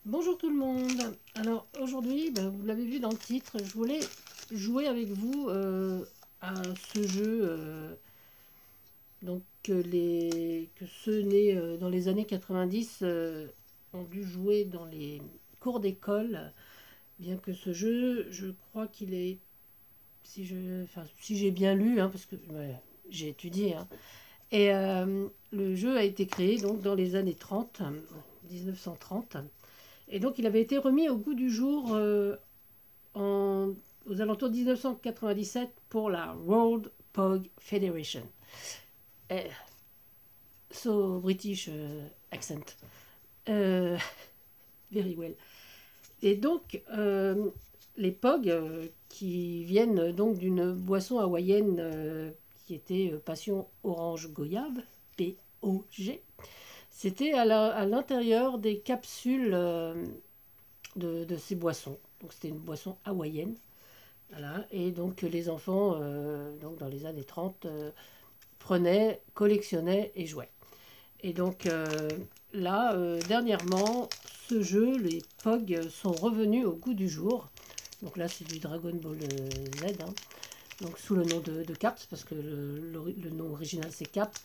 Bonjour tout le monde. Alors aujourd'hui, vous l'avez vu dans le titre, je voulais jouer avec vous à ce jeu. Que ceux nés dans les années 90 ont dû jouer dans les cours d'école. Bien que ce jeu, je crois qu'il est, si j'ai bien lu, hein, parce que ouais, j'ai étudié, hein. Et le jeu a été créé donc dans les années 30, 1930. Et donc il avait été remis au goût du jour aux alentours de 1997 pour la World Pog Federation. Eh, so British accent. Euh, very well. Et donc, les POG, qui viennent donc d'une boisson hawaïenne qui était Passion Orange Goyave, POG, c'était à l'intérieur des capsules de ces boissons. Donc c'était une boisson hawaïenne. Voilà. Et donc les enfants, donc dans les années 30, prenaient, collectionnaient et jouaient. Et donc là, dernièrement, ce jeu, les POG, sont revenus au goût du jour. Donc là, c'est du Dragon Ball Z, hein. Donc sous le nom de Caps, parce que le nom original c'est Cap.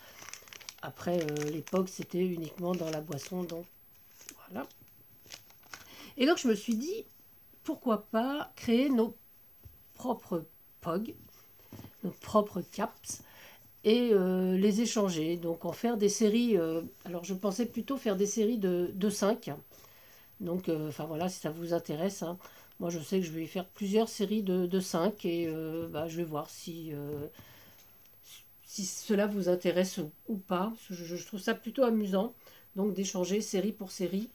Après, les POG, c'était uniquement dans la boisson. Donc voilà. Et donc je me suis dit, pourquoi pas créer nos propres POG, nos propres Caps, et les échanger. Donc en faire des séries. Alors je pensais plutôt faire des séries de 5. Donc enfin voilà, si ça vous intéresse, hein. Moi je sais que je vais faire plusieurs séries de 5 et je vais voir si cela vous intéresse ou pas. Je trouve ça plutôt amusant. Donc d'échanger série pour série,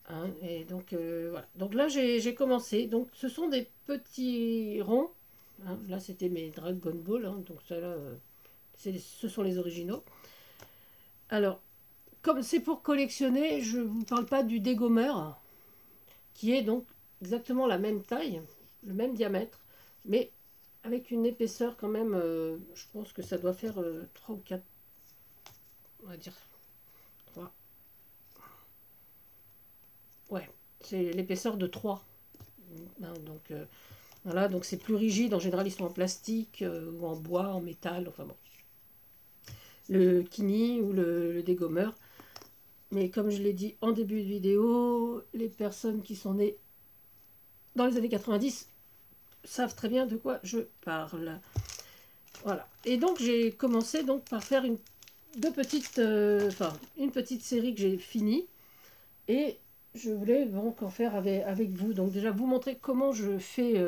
hein. Et donc voilà. Donc là j'ai commencé. Donc ce sont des petits ronds, hein. Là c'était mes Dragon Ball, hein. Donc ça là, ce sont les originaux. Alors, comme c'est pour collectionner, je ne vous parle pas du dégommeur, qui est donc exactement la même taille, le même diamètre, mais avec une épaisseur quand même, je pense que ça doit faire 3 ou 4, on va dire 3. Ouais, c'est l'épaisseur de 3. Hein. Donc voilà, donc c'est plus rigide, en général ils sont en plastique ou en bois, en métal, enfin bon. Le kini ou le dégommeur. Mais comme je l'ai dit en début de vidéo, les personnes qui sont nées dans les années 90 savent très bien de quoi je parle. Voilà. Et donc j'ai commencé donc par faire une petite série que j'ai finie. Et je voulais donc en faire avec vous. Donc déjà vous montrer comment je fais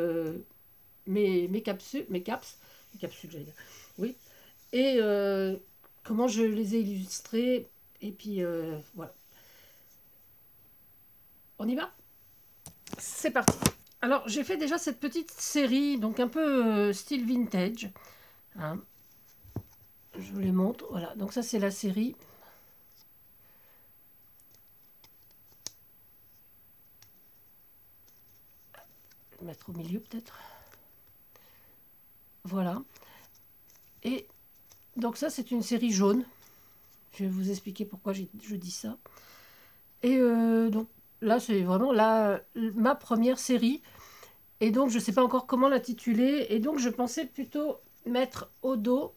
mes capsules, mes capsules j'allais dire. Oui. Et comment je les ai illustrées. Et puis voilà. On y va? C'est parti. Alors, j'ai fait déjà cette petite série, donc un peu style vintage, hein. Je vous les montre. Voilà, donc ça c'est la série. Je vais mettre au milieu peut-être. Voilà. Et donc ça c'est une série jaune. Je vais vous expliquer pourquoi je dis ça. Et donc là c'est vraiment ma première série. Et donc je ne sais pas encore comment l'intituler. Et donc je pensais plutôt mettre au dos,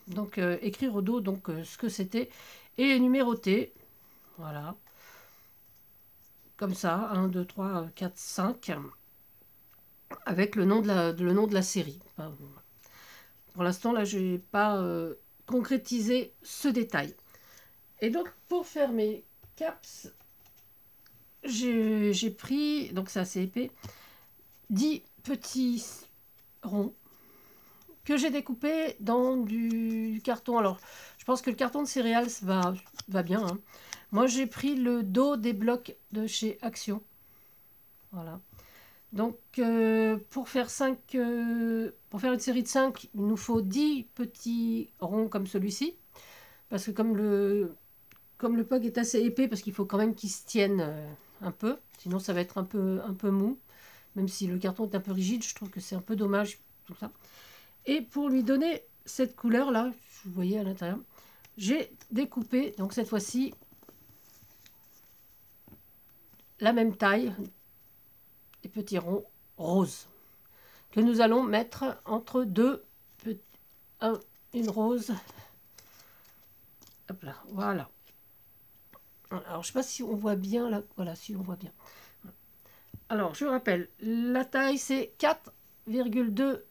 donc écrire au dos donc ce que c'était et numéroter. Voilà. Comme ça, 1, 2, 3, 4, 5, avec le nom de la série. Pour l'instant, là, je n'ai pas concrétisé ce détail. Et donc, pour faire mes caps, j'ai pris, donc c'est assez épais, 10 petits ronds que j'ai découpés dans du carton. Alors, je pense que le carton de céréales va bien, hein. Moi, j'ai pris le dos des blocs de chez Action. Voilà. Donc, pour faire une série de 5, il nous faut 10 petits ronds comme celui-ci. Parce que comme le POG est assez épais, parce qu'il faut quand même qu'il se tienne un peu. Sinon, ça va être un peu mou. Même si le carton est un peu rigide, je trouve que c'est un peu dommage. Tout ça. Et pour lui donner cette couleur-là, vous voyez à l'intérieur, j'ai découpé, donc cette fois-ci, la même taille, les petits ronds roses, que nous allons mettre entre deux, une rose. Hop là, voilà. Alors, je ne sais pas si on voit bien là. Voilà, si on voit bien. Alors, je rappelle, la taille, c'est 4,2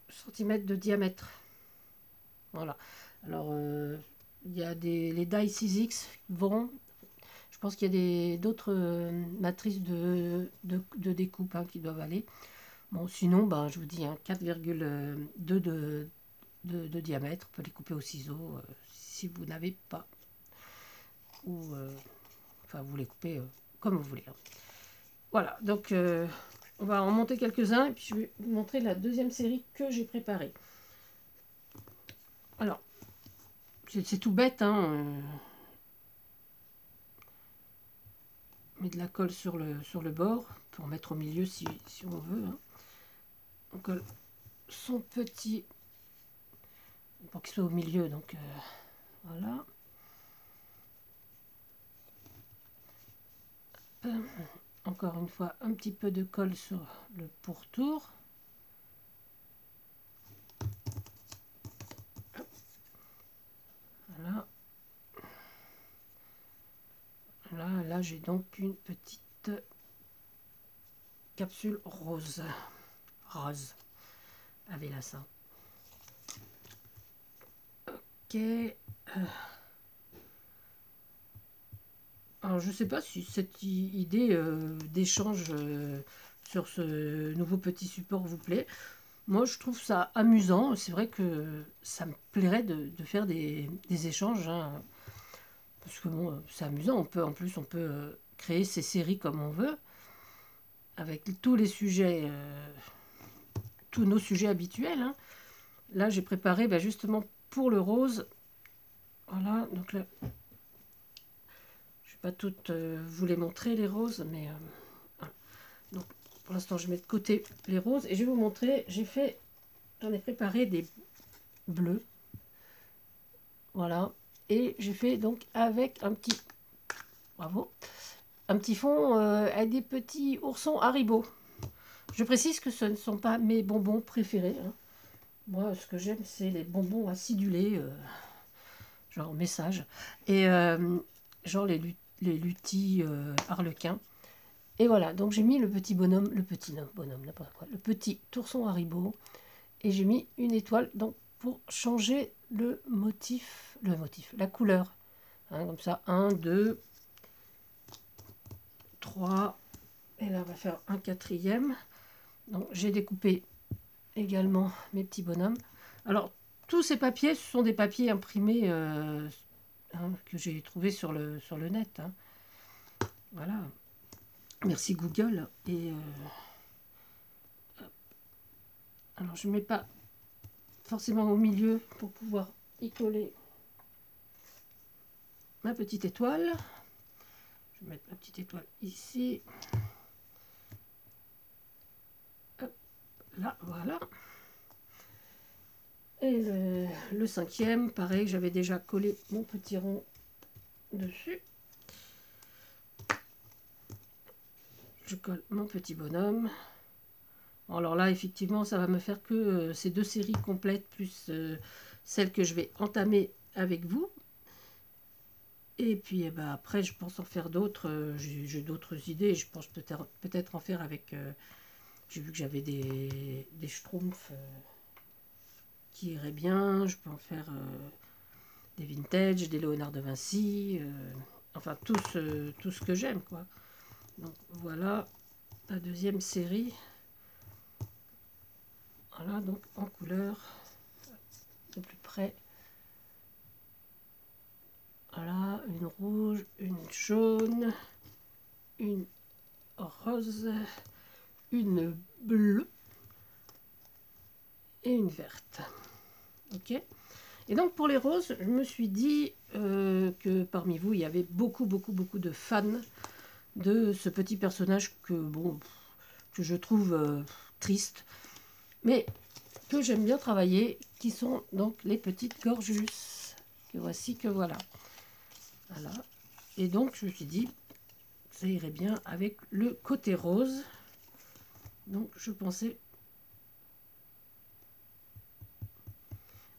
cm de diamètre. Voilà. Alors, il y a les die 6X vont. Je pense qu'il y a d'autres matrices de découpe qui doivent aller. Bon, sinon, ben, je vous dis, 4,2 de diamètre. On peut les couper au ciseau si vous n'avez pas. Ou, enfin, vous les coupez comme vous voulez. Voilà, donc on va en monter quelques-uns et puis je vais vous montrer la deuxième série que j'ai préparée. Alors, c'est tout bête, met de la colle sur le bord pour mettre au milieu si on veut. On colle son petit pour qu'il soit au milieu, donc voilà. Encore une fois, un petit peu de colle sur le pourtour. Voilà. Là j'ai donc une petite capsule rose avec la ça. Ok. Alors je sais pas si cette idée d'échange sur ce nouveau petit support vous plaît. Moi je trouve ça amusant. C'est vrai que ça me plairait de faire des échanges. Parce que bon, c'est amusant. En plus on peut créer ces séries comme on veut. Avec tous les sujets, tous nos sujets habituels. Là j'ai préparé justement pour le rose. Voilà, donc là, je ne vais pas toutes vous les montrer les roses, mais voilà. Donc pour l'instant je mets de côté les roses et je vais vous montrer, j'en ai préparé des bleus, voilà, et j'ai fait donc avec un petit, bravo, un petit fond avec des petits oursons Haribo. Je précise que ce ne sont pas mes bonbons préférés. Moi ce que j'aime c'est les bonbons acidulés, genre message, et genre les lutis harlequins. Et voilà, donc j'ai mis le petit bonhomme, n'importe quoi, le petit ourson Haribo, et j'ai mis une étoile donc pour changer le motif, la couleur. Comme ça, 1, 2, 3, et là on va faire un quatrième. Donc j'ai découpé également mes petits bonhommes. Alors tous ces papiers, ce sont des papiers imprimés que j'ai trouvé sur le net. Voilà. Merci Google. Et alors je ne mets pas forcément au milieu pour pouvoir y coller ma petite étoile. Je vais mettre ma petite étoile ici. Hop, là, voilà. Et le cinquième, pareil, j'avais déjà collé mon petit rond dessus. Je colle mon petit bonhomme. Alors là, effectivement, ça va me faire que ces deux séries complètes, plus celle que je vais entamer avec vous. Et puis après, je pense en faire d'autres. J'ai d'autres idées. Je pense peut-être en faire avec... j'ai vu que j'avais des schtroumpfs qui iraient bien. Je peux en faire des vintage, des Léonard de Vinci. Enfin, tout ce que j'aime, quoi. Donc voilà la deuxième série. Voilà, donc en couleur de plus près. Voilà, une rouge, une jaune, une rose, une bleue et une verte. Ok. Et donc pour les roses, je me suis dit que parmi vous, il y avait beaucoup de fans de ce petit personnage que je trouve triste, mais que j'aime bien travailler, qui sont donc les petites Gorgus. Que voici, que voilà. Voilà. Et donc je me suis dit, ça irait bien avec le côté rose. Donc je pensais...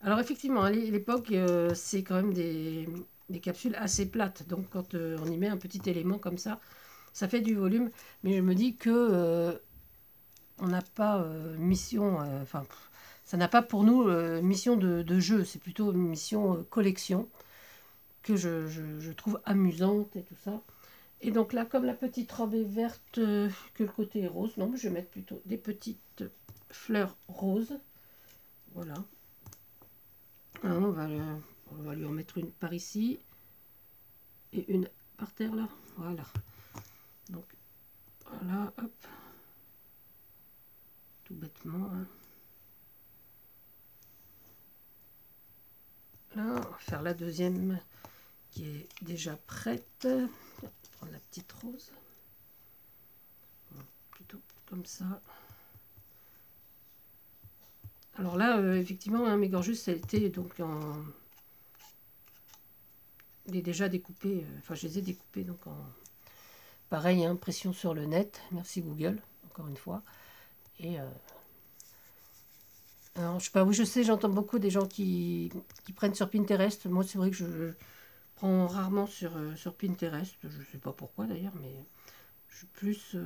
Alors effectivement, à l'époque, c'est quand même des capsules assez plates. Donc quand on y met un petit élément comme ça fait du volume. Mais je me dis que on n'a pas mission... Enfin, ça n'a pas pour nous mission de jeu. C'est plutôt une mission collection que je trouve amusante et tout ça. Et donc là, comme la petite robe est verte, que le côté est rose, non, je vais mettre plutôt des petites fleurs roses. Voilà. Alors, on va lui en mettre une par ici et une par terre là. Voilà. Donc voilà, hop. Tout bêtement. Hein. Là, on va faire la deuxième qui est déjà prête. Je vais prendre la petite rose. Plutôt comme ça. Alors là, effectivement, hein, mes gorgeus, ça a été donc en... Il est déjà découpé, enfin je les ai découpés donc en... Pareil, hein, pression sur le net. Merci Google, encore une fois. Et... Alors, je sais pas, oui, je sais, j'entends beaucoup des gens qui prennent sur Pinterest. Moi, c'est vrai que je prends rarement sur Pinterest. Je sais pas pourquoi d'ailleurs, mais je suis plus...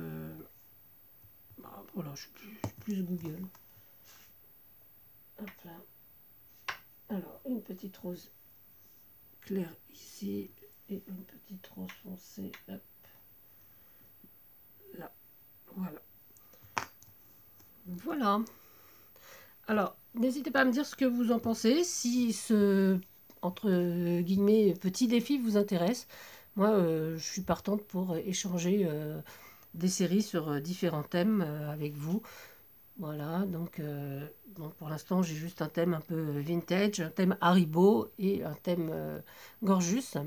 bah, voilà, je suis plus Google. Hop là. Alors, une petite rose claire ici et une petite rose foncée. Hop. Là. Voilà. Voilà. Alors, n'hésitez pas à me dire ce que vous en pensez, si ce, entre guillemets, petit défi vous intéresse. Moi, je suis partante pour échanger des séries sur différents thèmes avec vous. Voilà, donc bon, pour l'instant, j'ai juste un thème un peu vintage, un thème Haribo et un thème Gorgeous.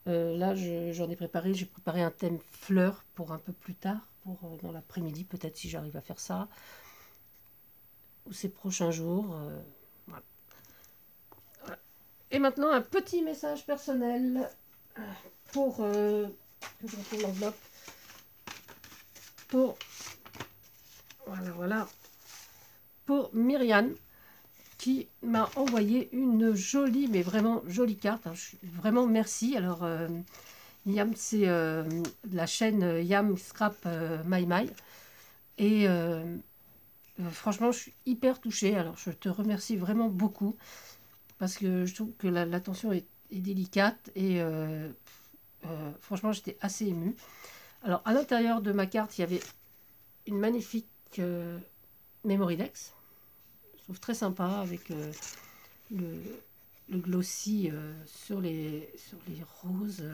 Là, j'en ai préparé, j'ai préparé un thème fleurs pour un peu plus tard, pour dans l'après-midi, peut-être si j'arrive à faire ça. Ou ces prochains jours. Voilà. Voilà. Et maintenant, un petit message personnel pour que je retrouve l'enveloppe. Pour voilà, pour Myriam qui m'a envoyé une jolie, mais vraiment jolie carte. Alors, vraiment merci. Alors Yam, c'est la chaîne Yam Scrap My My. Et franchement, je suis hyper touchée. Alors, je te remercie vraiment beaucoup parce que je trouve que l'attention est délicate et franchement, j'étais assez émue. Alors, à l'intérieur de ma carte, il y avait une magnifique Memory Dex. Je trouve très sympa avec le glossy sur les roses.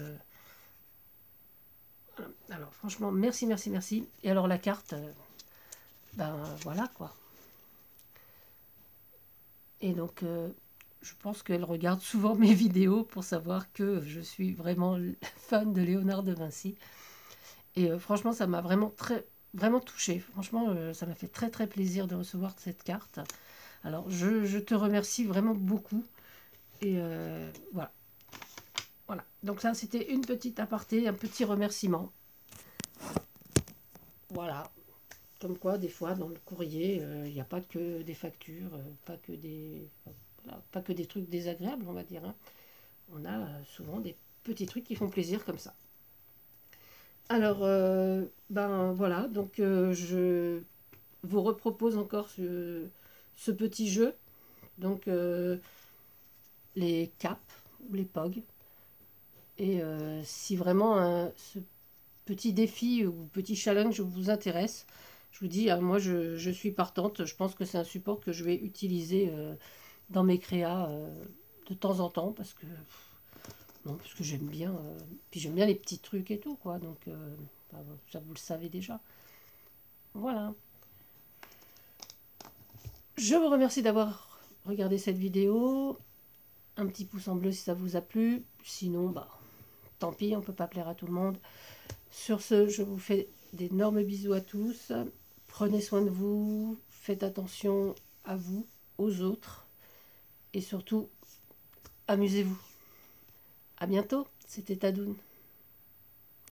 Alors, franchement, merci, merci, merci. Et alors, la carte, ben voilà quoi. Et donc, je pense qu'elle regarde souvent mes vidéos pour savoir que je suis vraiment fan de Léonard de Vinci. Et franchement, ça m'a vraiment touchée. Franchement, ça m'a fait très très plaisir de recevoir cette carte. Alors, je te remercie vraiment beaucoup. Et voilà. Voilà. Donc ça, c'était une petite aparté, un petit remerciement. Voilà. Comme quoi, des fois, dans le courrier, il n'y a pas que des factures, pas que des trucs désagréables, on va dire. Hein. On a souvent des petits trucs qui font plaisir comme ça. Alors, ben voilà, donc je vous repropose encore ce petit jeu. Donc, les caps, les POG. Et si vraiment ce petit défi ou petit challenge vous intéresse, je vous dis, moi je suis partante. Je pense que c'est un support que je vais utiliser dans mes créas de temps en temps parce que j'aime bien. Puis j'aime bien les petits trucs et tout, quoi. Donc ça vous le savez déjà. Voilà. Je vous remercie d'avoir regardé cette vidéo. Un petit pouce en bleu si ça vous a plu. Sinon, bah tant pis, on ne peut pas plaire à tout le monde. Sur ce, je vous fais d'énormes bisous à tous. Prenez soin de vous. Faites attention à vous, aux autres. Et surtout, amusez-vous. À bientôt. C'était Tadoun.